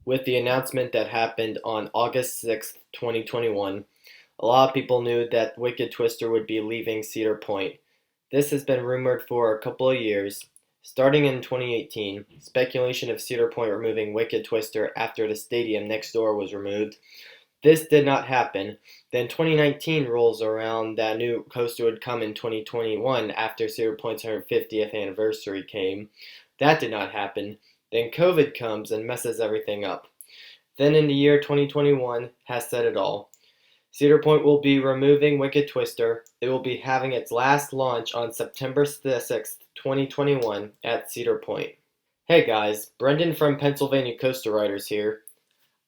with the announcement that happened on August 6th, 2021, a lot of people knew that Wicked Twister would be leaving Cedar Point. This has been rumored for a couple of years. Starting in 2018, speculation of Cedar Point removing Wicked Twister after the stadium next door was removed. This did not happen. Then 2019 rolls around that new coaster would come in 2021 after Cedar Point's 150th anniversary came. That did not happen. Then COVID comes and messes everything up. Then in the year 2021 has said it all. Cedar Point will be removing Wicked Twister. It will be having its last launch on September 6th, 2021 at Cedar Point. Hey guys, Brendan from Pennsylvania Coaster Riders here.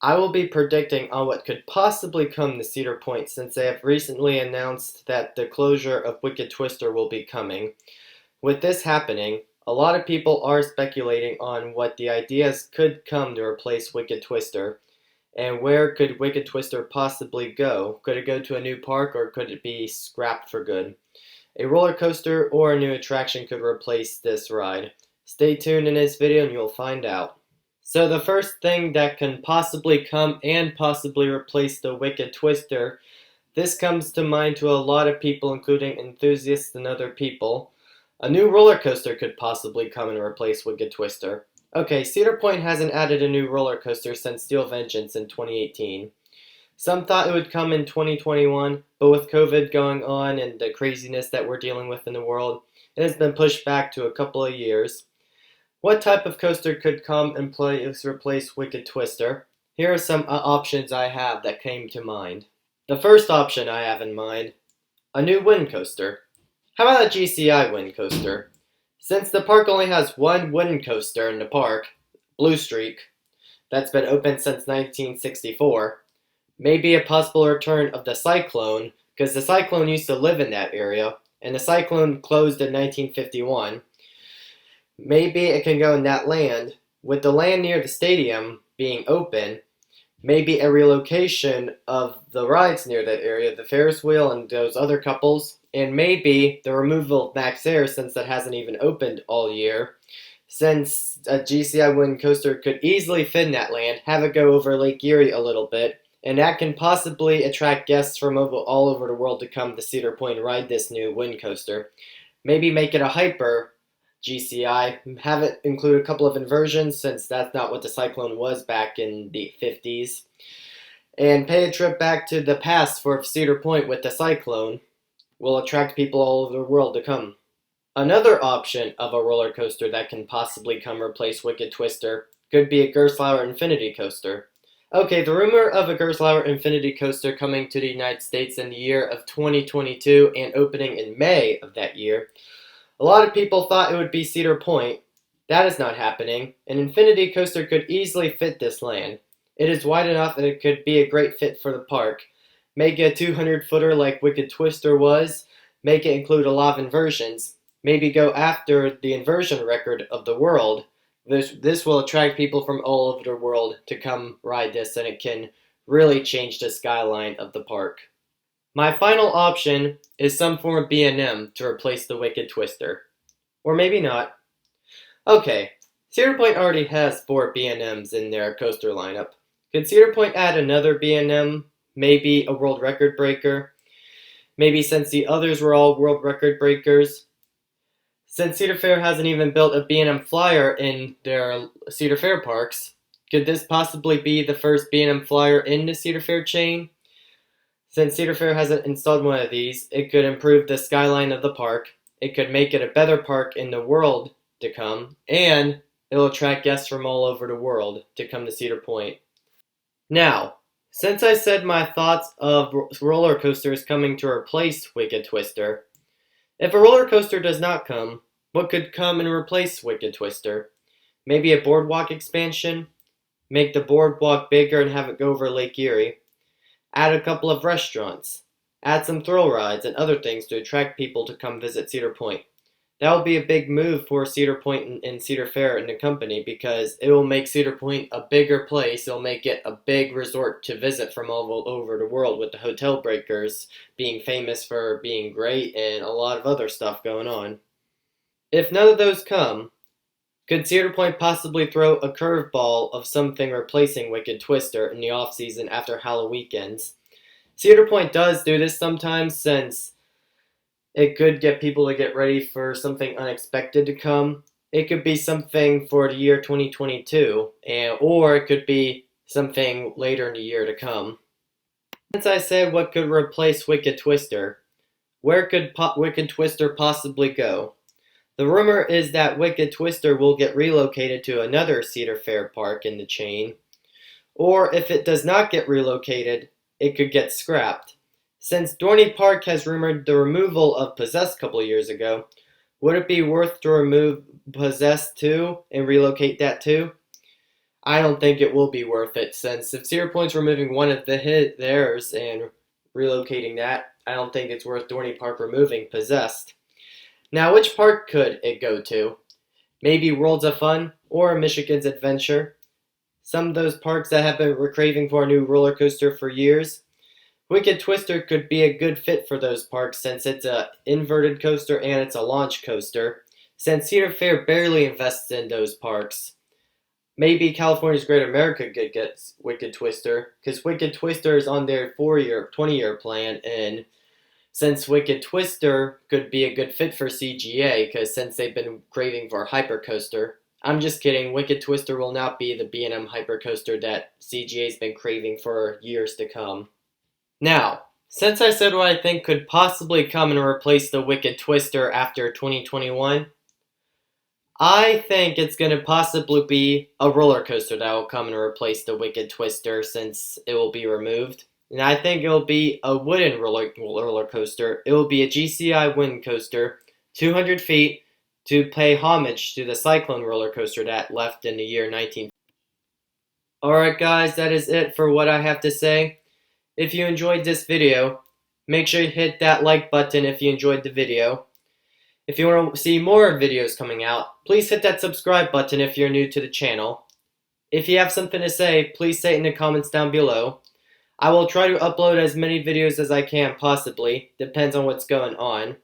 I will be predicting on what could possibly come to Cedar Point since they have recently announced that the closure of Wicked Twister will be coming. With this happening, a lot of people are speculating on what the ideas could come to replace Wicked Twister. And where could Wicked Twister possibly go? Could it go to a new park or could it be scrapped for good? A roller coaster or a new attraction could replace this ride. Stay tuned in this video and you'll find out. So the first thing that can possibly come and possibly replace the Wicked Twister, this comes to mind to a lot of people including enthusiasts and other people. A new roller coaster could possibly come and replace Wicked Twister. Okay, Cedar Point hasn't added a new roller coaster since Steel Vengeance in 2018. Some thought it would come in 2021, but with COVID going on and the craziness that we're dealing with in the world, it has been pushed back to a couple of years. What type of coaster could come and replace Wicked Twister? Here are some options I have that came to mind. The first option I have in mind, a new wind coaster. How about a GCI wind coaster? Since the park only has one wind coaster in the park, Blue Streak, that's been open since 1964, maybe a possible return of the Cyclone, because the Cyclone used to live in that area, and the Cyclone closed in 1951. Maybe it can go in that land. With the land near the stadium being open, maybe a relocation of the rides near that area, the Ferris wheel and those other couples, and maybe the removal of Max Air since that hasn't even opened all year. Since a GCI wind coaster could easily fit in that land, have it go over Lake Erie a little bit, and that can possibly attract guests from all over the world to come to Cedar Point and ride this new wind coaster. Maybe make it a hyper GCI, have it include a couple of inversions since that's not what the Cyclone was back in the 50s, and pay a trip back to the past for Cedar Point with the Cyclone will attract people all over the world to come. Another option of a roller coaster that can possibly come replace Wicked Twister could be a Gerstlauer Infinity Coaster. Okay, the rumor of a Gerstlauer Infinity Coaster coming to the United States in the year of 2022 and opening in May of that year, a lot of people thought it would be Cedar Point. That is not happening. An Infinity Coaster could easily fit this land. It is wide enough that it could be a great fit for the park. Make it a 200-footer like Wicked Twister was. Make it include a lot of inversions. Maybe go after the inversion record of the world. This will attract people from all over the world to come ride this, and it can really change the skyline of the park. My final option is some form of B&M to replace the Wicked Twister. Or maybe not. Okay, Cedar Point already has 4 B&Ms in their coaster lineup. Could Cedar Point add another B&M? Maybe a world record breaker? Maybe since the others were all world record breakers? Since Cedar Fair hasn't even built a B&M flyer in their Cedar Fair parks, could this possibly be the first B&M flyer in the Cedar Fair chain? Since Cedar Fair hasn't installed one of these, it could improve the skyline of the park, it could make it a better park in the world to come, and it will attract guests from all over the world to come to Cedar Point. Now, since I said my thoughts of roller coasters coming to replace Wicked Twister, if a roller coaster does not come, what could come and replace Wicked Twister? Maybe a boardwalk expansion? Make the boardwalk bigger and have it go over Lake Erie. Add a couple of restaurants. Add some thrill rides and other things to attract people to come visit Cedar Point. That will be a big move for Cedar Point and Cedar Fair and the company because it will make Cedar Point a bigger place. It will make it a big resort to visit from all over the world, with the hotel breakers being famous for being great and a lot of other stuff going on. If none of those come, Could Cedar Point possibly throw a curveball of something replacing Wicked Twister in the offseason after Halloween weekends? Cedar Point does do this sometimes since it could get people to get ready for something unexpected to come. It could be something for the year 2022, or it could be something later in the year to come. Since I said what could replace Wicked Twister, where could Wicked Twister possibly go? The rumor is that Wicked Twister will get relocated to another Cedar Fair park in the chain, or if it does not get relocated, it could get scrapped. Since Dorney Park has rumored the removal of Possessed a couple of years ago, would it be worth to remove Possessed too and relocate that too? I don't think it will be worth it, since if Cedar Point's removing one of theirs and relocating that, I don't think it's worth Dorney Park removing Possessed. Now, which park could it go to? Maybe Worlds of Fun or Michigan's Adventure. Some of those parks that have been craving for a new roller coaster for years. Wicked Twister could be a good fit for those parks since it's a inverted coaster and it's a launch coaster, since Cedar Fair barely invests in those parks. Maybe California's Great America could get Wicked Twister, because Wicked Twister is on their 20-year plan, and since Wicked Twister could be a good fit for CGA, because since they've been craving for a hypercoaster. I'm just kidding, Wicked Twister will not be the B&M hypercoaster that CGA's been craving for years to come. Now, since I said what I think could possibly come and replace the Wicked Twister after 2021, I think it's going to possibly be a roller coaster that will come and replace the Wicked Twister since it will be removed. And I think it will be a wooden roller coaster. It will be a GCI wooden coaster, 200 feet, to pay homage to the Cyclone roller coaster that left in the year 19. Alright guys, that is it for what I have to say. If you enjoyed this video, make sure you hit that like button if you enjoyed the video. If you want to see more videos coming out, please hit that subscribe button if you're new to the channel. If you have something to say, please say it in the comments down below. I will try to upload as many videos as I can possibly, depends on what's going on.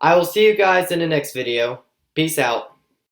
I will see you guys in the next video. Peace out.